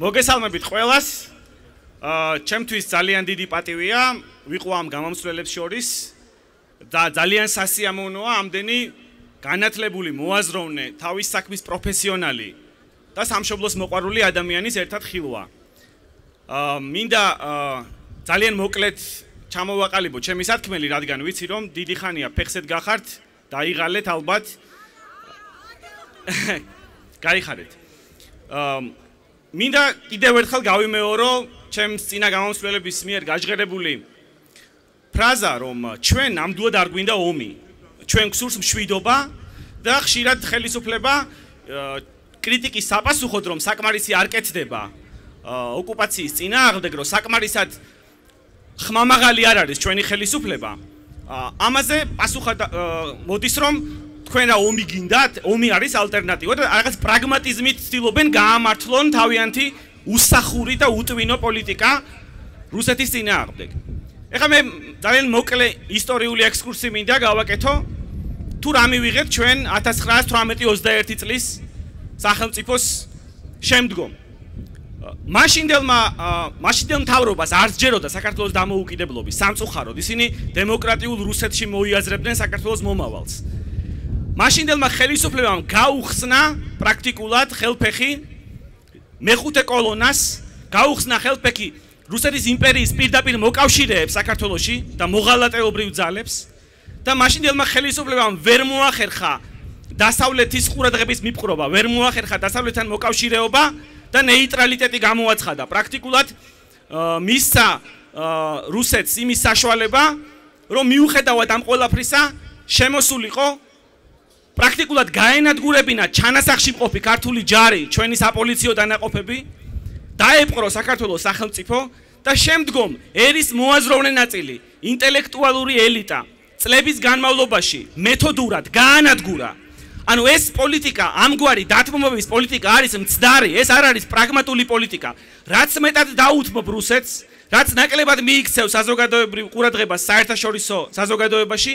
მოგესალმებით ყველას. ჩემთვის ძალიან დიდი პატივია ვიყო ამ გამომსვლელებს შორის და ძალიან სასიამოვნოა ამდენი განათლებული, მოაზროვნე, თავის საქმის პროფესიონალი და სამშობლოს მოყვარული ადამიანის ერთად ხილვა. მინდა ძალიან მოკლედ ჩამოვაყალიბო ჩემი სათქმელი, რადგან ვიცი რომ დიდი ხანია ფეხსეთ გახართ, დაიღალეთ ალბათ. გაიხარეთ. მინდა კიდევ ერთხელ გავიმეორო ჩემს წინა გამომსვლელების მიერ გაჟღერებული ფრაზა, რომ ჩვენ ნამდვილად არ გვინდა ომი. ჩვენ გვსურს მშვიდობა და ხშირად ხელისუფლება კრიტიკის საპასუხოდ, რომ საკმარისი არ კეთდება ოკუპაციის წინააღმდეგ, რომ საკმარისად ხმამაღალი არ არის ჩვენი ხელისუფლება. ამაზე პასუხად მოდის, რომ თქვენ რა ომი გინდათ? ომი არის ალტერნატივა და რაღაც პრაგმატიზმით ცდილობენ გაამართლონ თავიანთი უსახური და უტვინო პოლიტიკა რუსეთის წინააღმდეგ. ეხლა მე ძალიან მოკლე ისტორიული ექსკურსი მინდა გავაკეთო. თუ რა მივიღეთ ჩვენ 1918-21 წლის სახელმწიფოს შემდგომ. მაშინდელ მთავრობას არ სჯეროდა საქართველოს დამოუკიდებლობის სამწუხაროდ. ისინი დემოკრატიულ რუსეთში მოიაზრებდნენ საქართველოს მომავალს. მაშინდელმა ხელისუფლებამ გაუხსნა პრაქტიკულად ხელფეხი მეხუთე კოლონას, გაუხსნა ხელფეხი რუსეთის იმპერიის პირდაპირ მოკავშირეებს საქართველოში და მოღალატეობრივ ძალებს და მაშინდელმა ხელისუფლებამ ვერ მოახერხა დასავლეთის ყურადღების მიპყრობა, ვერ მოახერხა დასავლეთთან მოკავშირეობა და ნეიტრალიტეტი გამოაცხადა. პრაქტიკულად მისცა რუსეთს იმის საშუალება, რომ მიუხედავად ამ ყველაფრისა შემოსულიყო პრაქტიკულად გაენადგურებინა ჩანასახში მყოფი ქართული ჯარი, ჩვენი საპოლიციო დანაყოფები, დაეპყრო საქართველოს სახელმწიფო და შემდგომ ერის მოაზროვნე ნაწილი, ინტელექტუალური ელიტა წლების განმავლობაში მეთოდურად გაანადგურა. ანუ ეს პოლიტიკა, ამგვარი დათმობების პოლიტიკა არის მცდარი, ეს არ არის პრაგმატული პოლიტიკა. რაც მეტად დაუთმობ რუსეთს, რაც ნაკლებად მიიქცევ საზოგადოებრივ ყურადღებას საერთაშორისო საზოგადოებაში,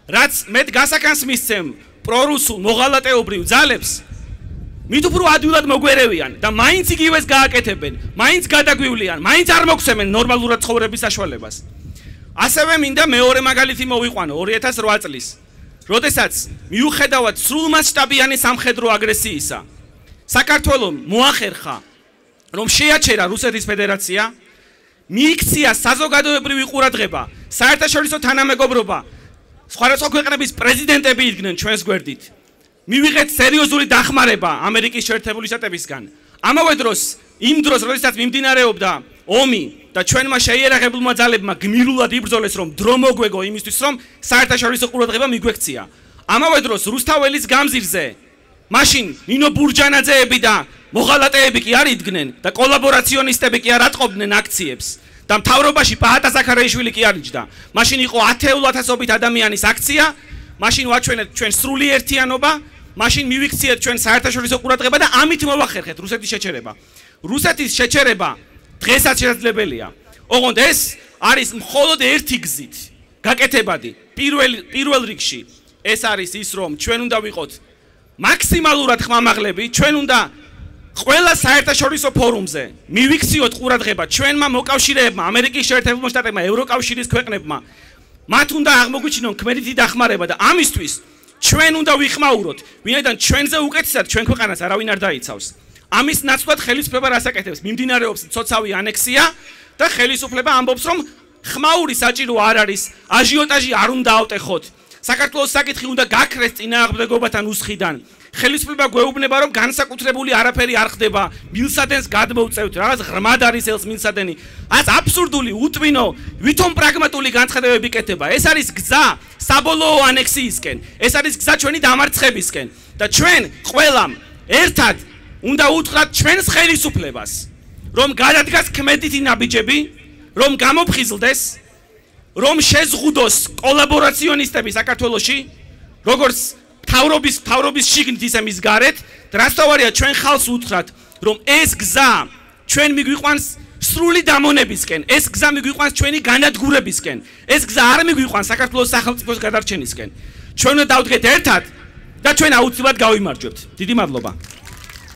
რაც მეტ გასახანს მისცემ პრორუსულ მოღალატეობრივ ძალებს, მით უფრო ადვილად მოგვერევიან და მაინც იგივეს გააკეთებენ, მაინც გადაგვივლიან, მაინც არ მოგვცემენ ნორმალურად ცხოვრების საშუალებას. ასევე მინდა მეორე მაგალითი მოვიყვანო 2008 წლის, როდესაც მიუხედავად სრულმასშტაბიანი სამხედრო აგრესიისა, საქართველომ მოახერხა, რომ შეაჩერა რუსეთის ფედერაცია, მიიქცია საზოგადოებრივი ყურადღება, საერთაშორისო თანამეგობრობა, სხვადასხვა ქვეყნების პრეზიდენტები იდგნენ ჩვენს გვერდით. მივიღეთ სერიოზული დახმარება ამერიკის შეერთებული შტატებისგან. ამავე დროს, იმ დროს, როდესაც მიმდინარეობდა ომი და ჩვენმა შეიარაღებულმა ძალებმა გმირულად იბრძოლეს, რომ დრო მოგვეგო იმისთვის, რომ საერთაშორისო ყურადღება მიგვექცია. ამავე დროს, რუსთაველის გამზირზე მაშინ ნინო ბურჯანაძეები და მოღალატეები კი არ იდგნენ და კოლაბორაციონისტები კი არ ატყობდნენ აქციებს. და მთავრობაში პაატა ზაქარაიშვილი კი არ იჯდა. მაშინ იყო 10,000-ობით ადამიანის აქცია, მაშინ ვაჩვენეთ ჩვენ სრული ერთიანობა, მაშინ მივიქციეთ ჩვენ საერთაშორისო ყურადღება და ამით მოვახერხეთ რუსეთის შეჩერება. რუსეთის შეჩერება დღესაც შესაძლებელია. ოღონდ ეს არის მხოლოდ ერთი გზით გაკეთებადი. პირველ რიგში ეს არის ის, რომ ჩვენ უნდა ვიყოთ მაქსიმალურად ხმამაღლები, ჩვენ უნდა ყველა საერთაშორისო ფორუმზე მივიქციოთ ყურადღება ჩვენმა მოკავშირეებმა, ამერიკის შეერთებულ შტატებმა, ევროკავშირის ქვეყნებმა. მათ უნდა აღმოგვიჩინონ ქმედითი დახმარება და ამისთვის ჩვენ უნდა ვიხმაუროთ, ვინაიდან ჩვენზე უკეთესად ჩვენ ქვეყანას არავინ არ დაიცავს. ამის ნაცვლად ხელისუფლება რას აკეთებს? მიმდინარეობს ცოცავი ანექსია და ხელისუფლება ამბობს, რომ ხმაური საჭირო არ არის, აჟიოტაჟი არ უნდა ავტეხოთ. საქართველოს საკითხი უნდა გაქრეს წინააღმდეგობათან უსხიდან. ხელისუფლება გვეუბნება, რომ განსაკუთრებული არაფერი არ ხდება, მილსადენს გადმოვწევთ, რაღაც ღრმად არის ელს მილსადენი. ას აბსურდული, უტვინო, ვითომ პრაგმატული განცხადებები კეთება. ეს არის გზა საბოლოო ანექსიისკენ. ეს არის გზა ჩვენი დამარცხებისკენ. და ჩვენ ყველამ ერთად უნდა უთხრათ ჩვენს ხელისუფლებას, რომ გადადგას ქმედითი ნაბიჯები, რომ გამოფხიზლდეს, რომ შეზღუდოს კოლაბორაციონისტები საქართველოში, როგორც თავრობის შიგნით ისე მის გარეთ, რასთავარია ჩვენ ხალხს უთხრათ, რომ ეს გზა ჩვენ მიგვიყვანს სრული დამონებისკენ, ეს გზა მიგვიყვანს ჩვენი განადგურებისკენ, ეს გზა არ მიგვიყვანს საქართველოს სახელმწიფოს გადარჩენისკენ. ჩვენ უნდა დავდგეთ ერთად და ჩვენ აუცილებლად გავიმარჯვებთ. დიდი მადლობა.